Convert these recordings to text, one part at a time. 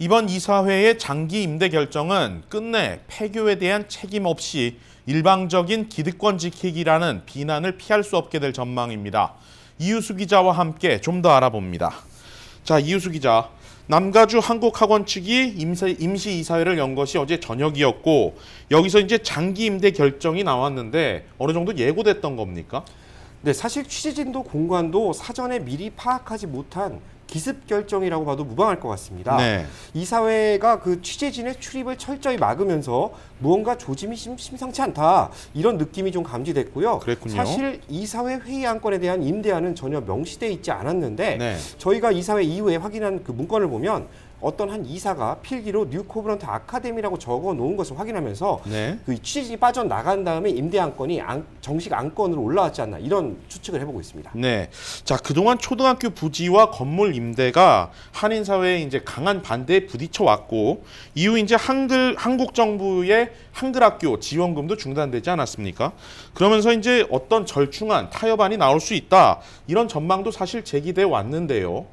이번 이사회의 장기 임대 결정은 끝내 폐교에 대한 책임 없이 일방적인 기득권 지키기라는 비난을 피할 수 없게 될 전망입니다. 이유수 기자와 함께 좀 더 알아봅니다. 자, 이유수 기자. 남가주 한국학원 측이 임시 이사회를 연 것이 어제 저녁이었고 여기서 이제 장기 임대 결정이 나왔는데 어느 정도 예고됐던 겁니까? 네, 사실 취재진도 공관도 사전에 미리 파악하지 못한 기습 결정이라고 봐도 무방할 것 같습니다. 네. 이사회가 그 취재진의 출입을 철저히 막으면서 무언가 조짐이 심상치 않다 이런 느낌이 좀 감지됐고요. 그랬군요. 사실 이사회 회의 안건에 대한 임대안은 전혀 명시돼 있지 않았는데 네. 저희가 이사회 이후에 확인한 그 문건을 보면 어떤 한 이사가 필기로 뉴 코브런트 아카데미라고 적어 놓은 것을 확인하면서 네. 그 취재진이 빠져나간 다음에 임대 안건이 정식 안건으로 올라왔지 않나 이런 추측을 해보고 있습니다. 네. 자, 그동안 초등학교 부지와 건물 임대가 한인사회의 이제 강한 반대에 부딪혀 왔고 이후 이제 한국 정부의 한글학교 지원금도 중단되지 않았습니까? 그러면서 이제 어떤 절충안, 타협안이 나올 수 있다. 이런 전망도 사실 제기돼 왔는데요.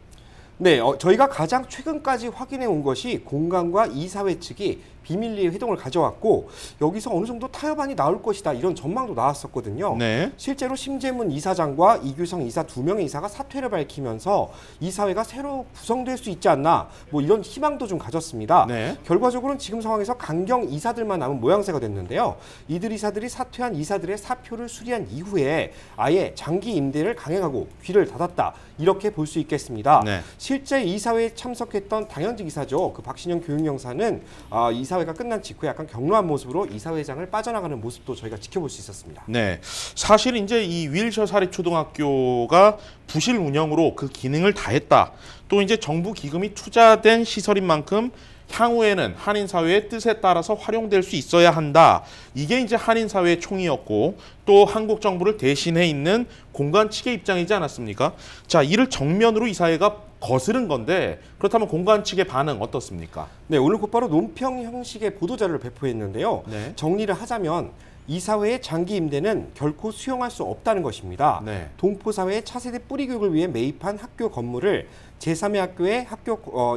네, 저희가 가장 최근까지 확인해 온 것이 공관과 이사회 측이 비밀리에 회동을 가져왔고 여기서 어느 정도 타협안이 나올 것이다 이런 전망도 나왔었거든요. 네. 실제로 심재문 이사장과 이규성 이사 두 명의 이사가 사퇴를 밝히면서 이사회가 새로 구성될 수 있지 않나 뭐 이런 희망도 좀 가졌습니다. 네. 결과적으로는 지금 상황에서 강경 이사들만 남은 모양새가 됐는데요. 이들 이사들이 사퇴한 이사들의 사표를 수리한 이후에 아예 장기 임대를 강행하고 귀를 닫았다 이렇게 볼 수 있겠습니다. 네. 실제 이사회에 참석했던 당현직 이사죠. 그 박신영 교육영사는 이사회가 끝난 직후에 약간 격노한 모습으로 이사회장을 빠져나가는 모습도 저희가 지켜볼 수 있었습니다. 네, 사실 이제 이 윌셔 사립초등학교가 부실 운영으로 그 기능을 다했다. 또 이제 정부 기금이 투자된 시설인 만큼 향후에는 한인사회의 뜻에 따라서 활용될 수 있어야 한다. 이게 이제 한인사회의 총이었고 또 한국 정부를 대신해 있는 공관 측의 입장이지 않았습니까? 자, 이를 정면으로 이사회가 거스른 건데 그렇다면 공관 측의 반응 어떻습니까? 네, 오늘 곧바로 논평 형식의 보도자료를 배포했는데요. 네. 정리를 하자면 이사회의 장기 임대는 결코 수용할 수 없다는 것입니다. 네. 동포사회의 차세대 뿌리교육을 위해 매입한 학교 건물을 제3의 학교에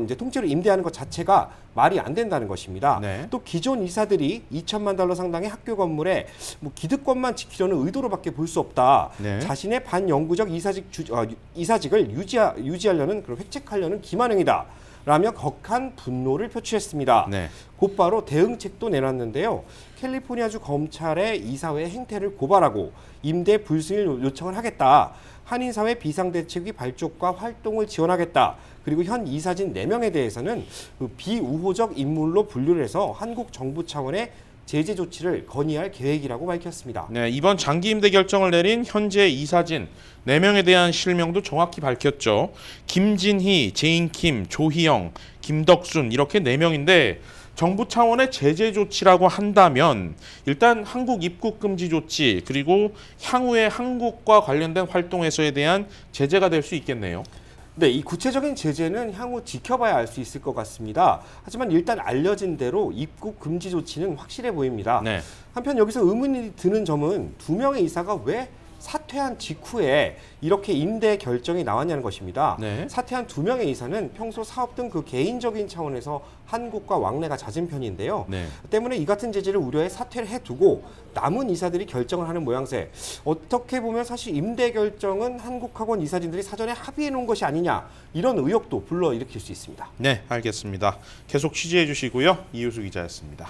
이제 통째로 임대하는 것 자체가 말이 안 된다는 것입니다. 네. 또 기존 이사들이 $2천만 상당의 학교 건물에 뭐 기득권만 지키려는 의도로밖에 볼 수 없다. 네. 자신의 반영구적 이사직을 유지하려는 그런 획책하려는 기만행위다. 라며 격한 분노를 표출했습니다. 네. 곧바로 대응책도 내놨는데요. 캘리포니아주 검찰에 이사회의 행태를 고발하고 임대 불승인 요청을 하겠다. 한인사회 비상대책위 발족과 활동을 지원하겠다. 그리고 현 이사진 4명에 대해서는 비우호적 인물로 분류를 해서 한국 정부 차원의 제재 조치를 건의할 계획이라고 밝혔습니다. 네, 이번 장기 임대 결정을 내린 현재 이사진 4명에 대한 실명도 정확히 밝혔죠. 김진희, 제인킴, 조희영, 김덕순 이렇게 4명인데 정부 차원의 제재 조치라고 한다면 일단 한국 입국 금지 조치 그리고 향후에 한국과 관련된 활동에서에 대한 제재가 될 수 있겠네요. 네, 이 구체적인 제재는 향후 지켜봐야 알 수 있을 것 같습니다. 하지만 일단 알려진 대로 입국 금지 조치는 확실해 보입니다. 네. 한편 여기서 의문이 드는 점은 2명의 이사가 왜 사퇴한 직후에 이렇게 임대 결정이 나왔냐는 것입니다. 네. 사퇴한 2명의 이사는 평소 사업 등 그 개인적인 차원에서 한국과 왕래가 잦은 편인데요. 네. 때문에 이 같은 제재를 우려해 사퇴를 해두고 남은 이사들이 결정을 하는 모양새. 어떻게 보면 사실 임대 결정은 한국학원 이사진들이 사전에 합의해 놓은 것이 아니냐 이런 의혹도 불러일으킬 수 있습니다. 네, 알겠습니다. 계속 취재해 주시고요. 이유수 기자였습니다.